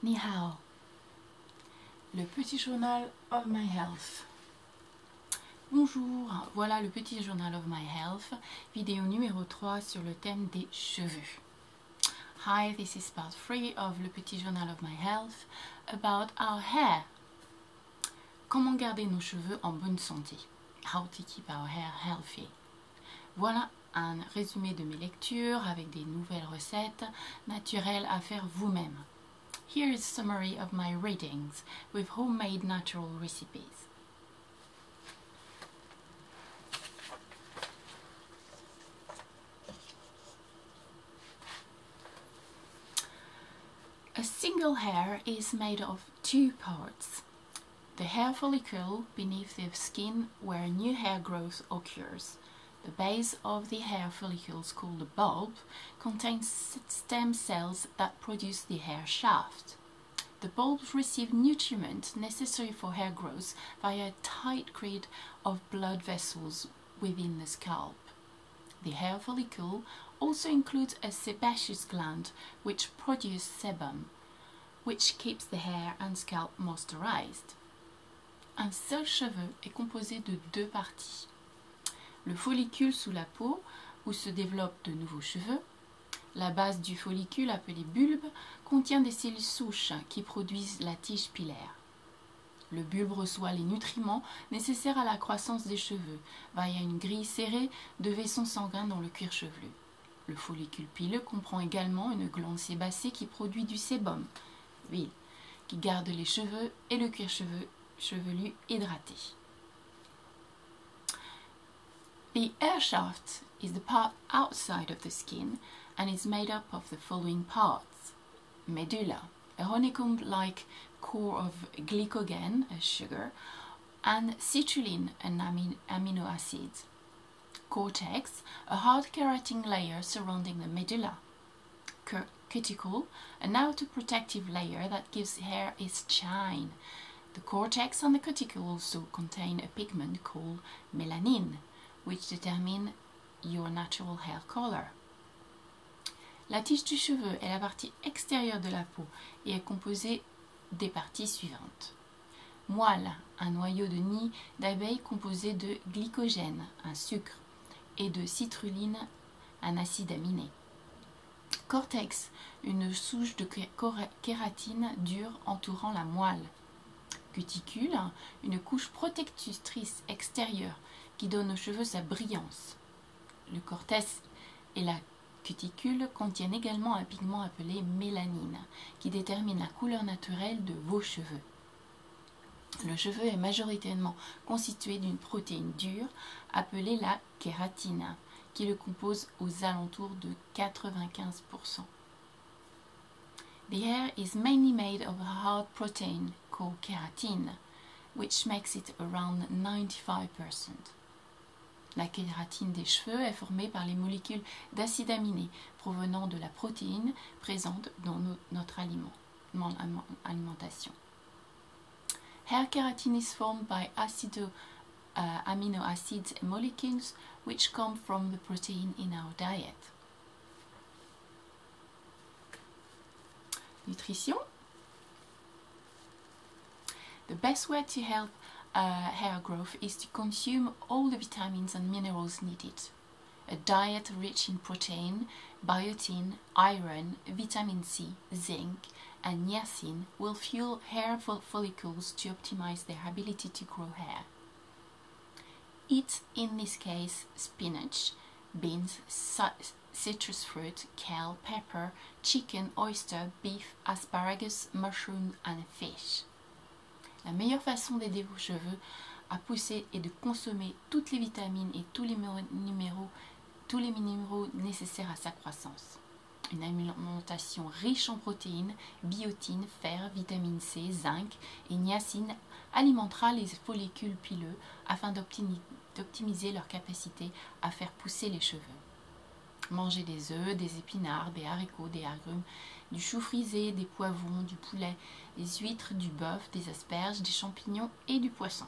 Ni hao. Le petit journal of my health. Bonjour, voilà le petit journal of my health, vidéo numéro 3 sur le thème des cheveux. Hi, this is part 3 of le petit journal of my health about our hair. Comment garder nos cheveux en bonne santé? How to keep our hair healthy. Voilà un résumé de mes lectures avec des nouvelles recettes naturelles à faire vous-même. Here is a summary of my readings with homemade natural recipes. A single hair is made of two parts. The hair follicle beneath the skin where new hair growth occurs. The base of the hair follicles, called the bulb, contains stem cells that produce the hair shaft. The bulbs receive nutriment necessary for hair growth via a tight grid of blood vessels within the scalp. The hair follicle also includes a sebaceous gland which produces sebum, which keeps the hair and scalp moisturized. Un seul cheveu est composé de deux parties. Le follicule sous la peau, où se développent de nouveaux cheveux. La base du follicule, appelée bulbe, contient des cellules souches qui produisent la tige pilaire. Le bulbe reçoit les nutriments nécessaires à la croissance des cheveux via une grille serrée de vaisseaux sanguins dans le cuir chevelu. Le follicule pileux comprend également une glande sébacée qui produit du sébum, huile, qui garde les cheveux et le cuir chevelu hydraté. The hair shaft is the part outside of the skin and is made up of the following parts: medulla, a honeycomb-like core of glycogen, a sugar, and citrulline, an amino acid. Cortex, a hard keratin layer surrounding the medulla. Cuticle, an outer protective layer that gives hair its shine. The cortex and the cuticle also contain a pigment called melanin, which determine your natural hair color. La tige du cheveu est la partie extérieure de la peau et est composée des parties suivantes. Moelle, un noyau de nid d'abeille composé de glycogène, un sucre, et de citrulline, un acide aminé. Cortex, une souche de kératine dure entourant la moelle. Cuticule, une couche protectrice extérieure qui donne aux cheveux sa brillance. Le cortex et la cuticule contiennent également un pigment appelé mélanine qui détermine la couleur naturelle de vos cheveux. Le cheveu est majoritairement constitué d'une protéine dure appelée la kératine qui le compose aux alentours de 95%. The hair is mainly made of a hard protein called keratin, which makes it around 95%. La kératine des cheveux est formée par les molécules d'acides aminés provenant de la protéine présente dans notre alimentation. Hair keratin is formed by amino acids molecules which come from the protein in our diet. Nutrition. The best way to help hair growth is to consume all the vitamins and minerals needed. A diet rich in protein, biotin, iron, vitamin C, zinc, and niacin will fuel hair follicles to optimize their ability to grow hair. Eat, in this case, spinach, beans, citrus fruit, kale, pepper, chicken, oyster, beef, asparagus, mushrooms, and fish. La meilleure façon d'aider vos cheveux à pousser est de consommer toutes les vitamines et tous les minéraux nécessaires à sa croissance. Une alimentation riche en protéines, biotine, fer, vitamine C, zinc et niacine alimentera les follicules pileux afin d'optimiser leur capacité à faire pousser les cheveux. Mangez des œufs, des épinards, des haricots, des agrumes, du chou frisé, des poivrons, du poulet, des huîtres, du bœuf, des asperges, des champignons et du poisson.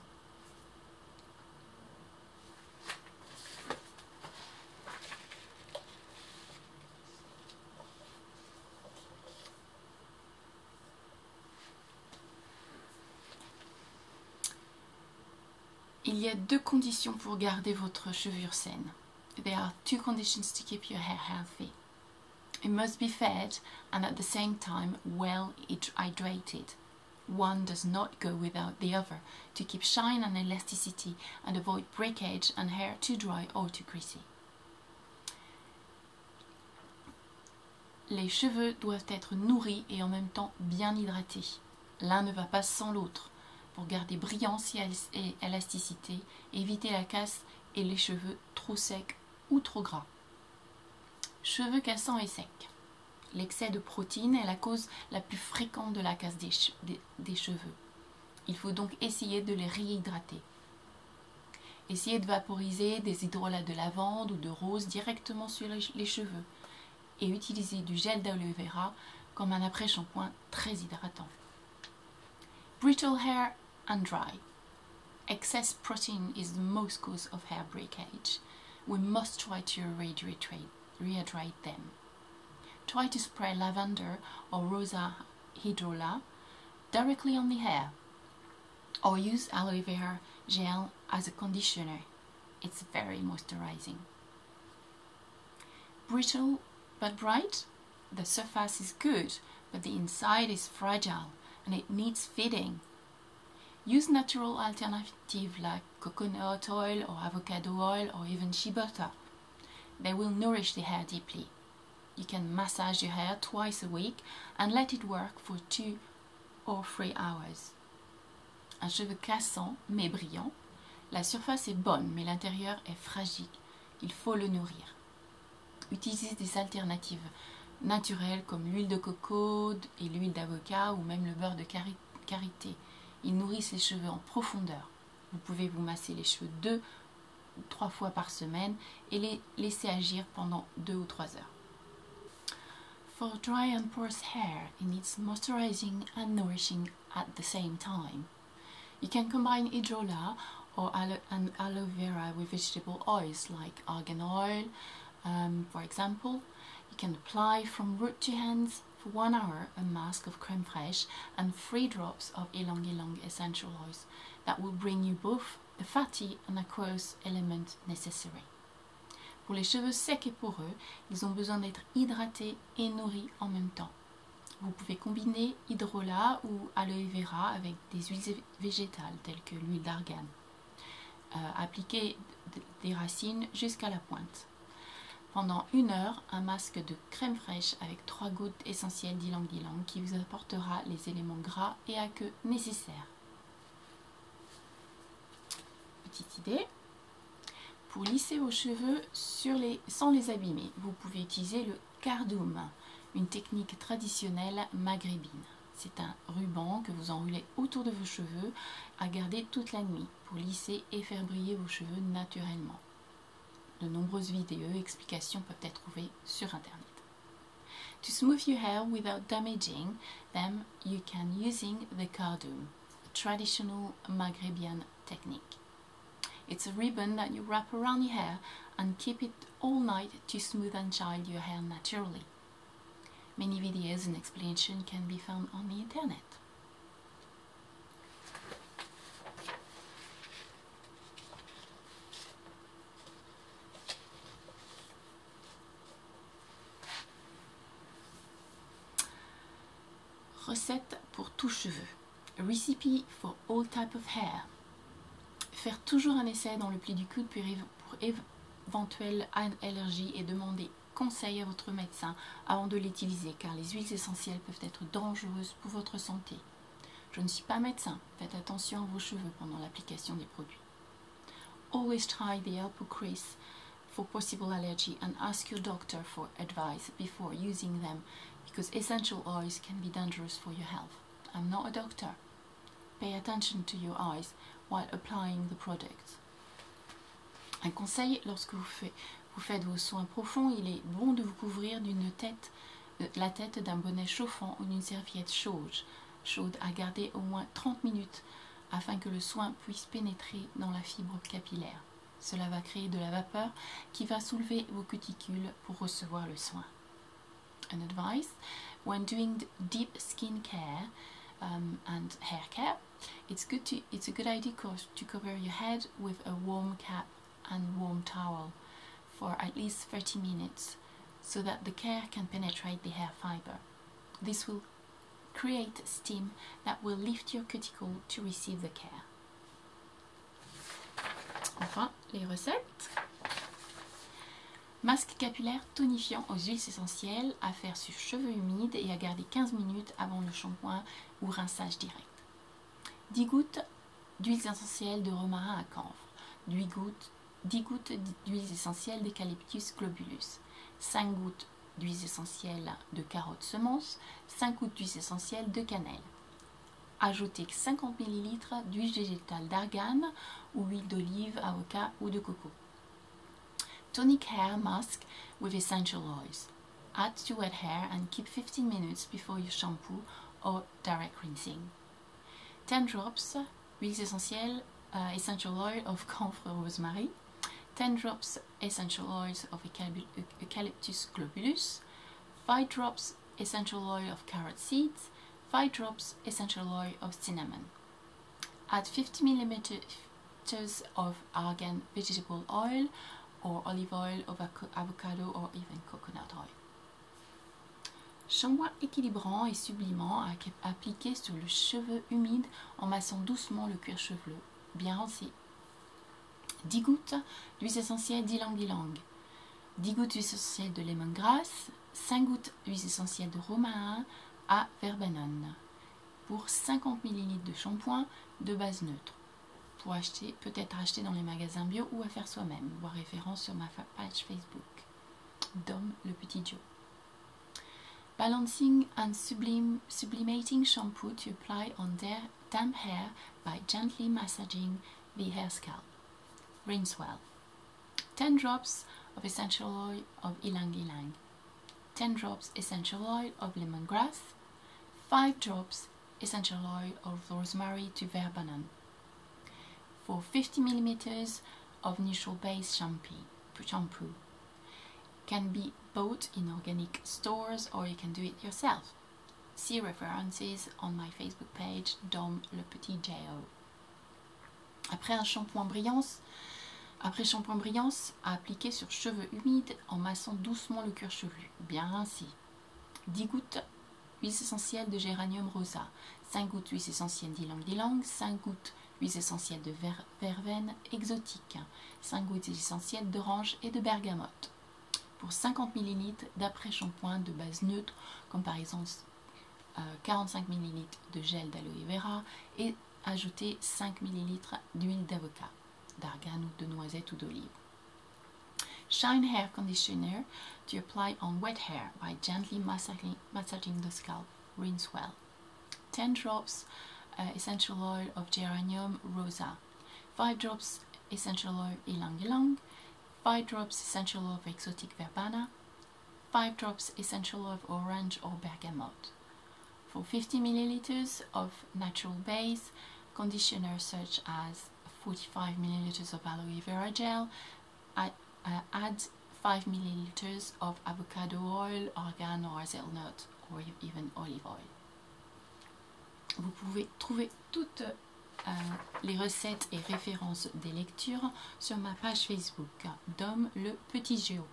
Il y a deux conditions pour garder votre chevelure saine. There are two conditions to keep your hair healthy. It must be fed and at the same time well hydrated. One does not go without the other to keep shine and elasticity and avoid breakage and hair too dry or too greasy. Les cheveux doivent être nourris et en même temps bien hydratés. L'un ne va pas sans l'autre. Pour garder brillance et élasticité, éviter la casse et les cheveux trop secs ou trop gras. Cheveux cassants et secs. L'excès de protéines est la cause la plus fréquente de la casse des cheveux. Il faut donc essayer de les réhydrater. Essayez de vaporiser des hydrolats de lavande ou de rose directement sur les cheveux et utilisez du gel d'aloe vera comme un après-shampoing très hydratant. Brittle hair and dry. Excess protein is the most cause of hair breakage. We must try to rehydrate them. Try to spray lavender or rosa hydrolat directly on the hair, or use aloe vera gel as a conditioner. It's very moisturizing. Brittle but bright. The surface is good, but the inside is fragile and it needs feeding. Use natural alternatives like coconut oil or avocado oil or even shea butter. They will nourish the hair deeply. You can massage your hair twice a week and let it work for 2 or 3 hours. Un cheveu cassant mais brillant. La surface est bonne mais l'intérieur est fragile. Il faut le nourrir. Utilisez des alternatives naturelles comme l'huile de coco et l'huile d'avocat ou même le beurre de karité. Ils nourrissent les cheveux en profondeur. Vous pouvez vous masser les cheveux 2 ou 3 fois par semaine et les laisser agir pendant 2 ou 3 heures. For dry and porous hair, it needs moisturizing and nourishing at the same time. You can combine hydrolat or aloe vera with vegetable oils like argan oil, for example. You can apply from root to hands for 1 hour a mask of crème fraîche and 3 drops of ylang ylang essential oils that will bring you both the fatty and aqueous element necessary. Pour les cheveux secs et poreux, ils ont besoin d'être hydratés et nourris en même temps. Vous pouvez combiner hydrolat ou aloe vera avec des huiles végétales telles que l'huile d'argan. Appliquez des racines jusqu'à la pointe. Pendant 1 heure, un masque de crème fraîche avec 3 gouttes essentielles d'ylang ylang qui vous apportera les éléments gras et aqueux nécessaires. Petite idée. Pour lisser vos cheveux sans les abîmer, vous pouvez utiliser le cardoum, une technique traditionnelle maghrébine. C'est un ruban que vous enroulez autour de vos cheveux à garder toute la nuit pour lisser et faire briller vos cheveux naturellement. De nombreuses vidéos et explications peuvent être trouvées sur Internet. To smooth your hair without damaging them, you can using the cardoum, a traditional Maghrebian technique. It's a ribbon that you wrap around your hair and keep it all night to smooth and shine your hair naturally. Many videos and explanations can be found on the internet. Recette pour tout cheveu. A recipe for all type of hair. Faire toujours un essai dans le pli du coude pour éventuelle allergie et demander conseil à votre médecin avant de l'utiliser car les huiles essentielles peuvent être dangereuses pour votre santé. Je ne suis pas médecin, faites attention à vos cheveux pendant l'application des produits. Always try the elbow crease for possible allergy and ask your doctor for advice before using them because essential oils can be dangerous for your health. I'm not a doctor. Pay attention to your eyes while applying the product. Un conseil, lorsque vous faites vos soins profonds, il est bon de vous couvrir la tête d'un bonnet chauffant ou d'une serviette chaude à garder au moins 30 minutes afin que le soin puisse pénétrer dans la fibre capillaire. Cela va créer de la vapeur qui va soulever vos cuticules pour recevoir le soin. An advice, when doing deep skin care, and hair care, it's a good idea to cover your head with a warm cap and warm towel for at least 30 minutes so that the care can penetrate the hair fiber. This will create steam that will lift your cuticle to receive the care. Enfin, les recettes. Masque capillaire tonifiant aux huiles essentielles à faire sur cheveux humides et à garder 15 minutes avant le shampoing ou rinçage direct. 10 gouttes d'huiles essentielles de romarin à camphre, 10 gouttes d'huiles essentielles d'eucalyptus globulus, 5 gouttes d'huiles essentielles de carottes semences, 5 gouttes d'huiles essentielles de cannelle. Ajoutez 50 ml d'huile végétale d'argan ou huile d'olive, avocat ou de coco. Tonic hair mask with essential oils. Add to wet hair and keep 15 minutes before you shampoo or direct rinsing. 10 drops huiles essentielles, essential oil of camphor rosemary. 10 drops essential oils of eucalyptus globulus. 5 drops essential oil of carrot seeds. 5 drops essential oil of cinnamon. Add 50 ml of argan vegetable oil or olive oil of avocado or even coconut oil. Shampoing équilibrant et sublimant à appliquer sur le cheveu humide en massant doucement le cuir chevelu, bien rincé. 10 gouttes d'huile essentielle d'ylang-ylang, 10 gouttes d'huile essentielle de lemongrass, 5 gouttes d'huile essentielle de romarin à verbenone pour 50 ml de shampoing de base neutre. Pour acheter, peut-être acheter dans les magasins bio ou à faire soi-même. Voir référence sur ma page Facebook. Dom le Petit Joe. Balancing and sublimating shampoo to apply on damp hair by gently massaging the hair scalp. Rinse well. 10 drops of essential oil of ylang-ylang. 10 drops essential oil of lemongrass. 5 drops essential oil of rosemary to verbenone. For 50 ml of neutral base shampoo. Can be bought in organic stores or you can do it yourself. See references on my Facebook page, Dom le Petit J.O. Après shampoing brillance, à appliquer sur cheveux humides en massant doucement le cuir chevelu, bien rincé. 10 gouttes huiles essentielles de géranium rosa, 5 gouttes d'huile essentielle d'ylang-ylang, 5 gouttes d'huile essentielle de verveine exotique, 5 gouttes d'huile essentielle d'orange et de bergamote. Pour 50 ml d'après-shampoing de base neutre, comme par exemple 45 ml de gel d'aloe vera et ajouter 5 ml d'huile d'avocat, d'argan ou de noisette ou d'olive. Shine hair conditioner to apply on wet hair by gently massaging the scalp. Rinse well. 10 drops essential oil of geranium rosa. 5 drops essential oil ylang-ylang. 5 drops essential oil of exotic verbena. 5 drops essential oil of orange or bergamot. For 50 ml of natural base conditioner such as 45 ml of aloe vera gel, add 5 ml of avocado oil, argan or hazelnut or even olive oil. Vous pouvez trouver toutes les recettes et références des lectures sur ma page Facebook, Dom le Petit Géo.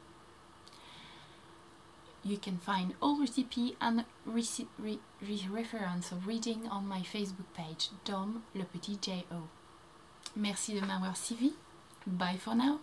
You can find all recipe and reference of reading on my Facebook page, Dom le Petit J.O. Merci de m'avoir suivi. Bye for now.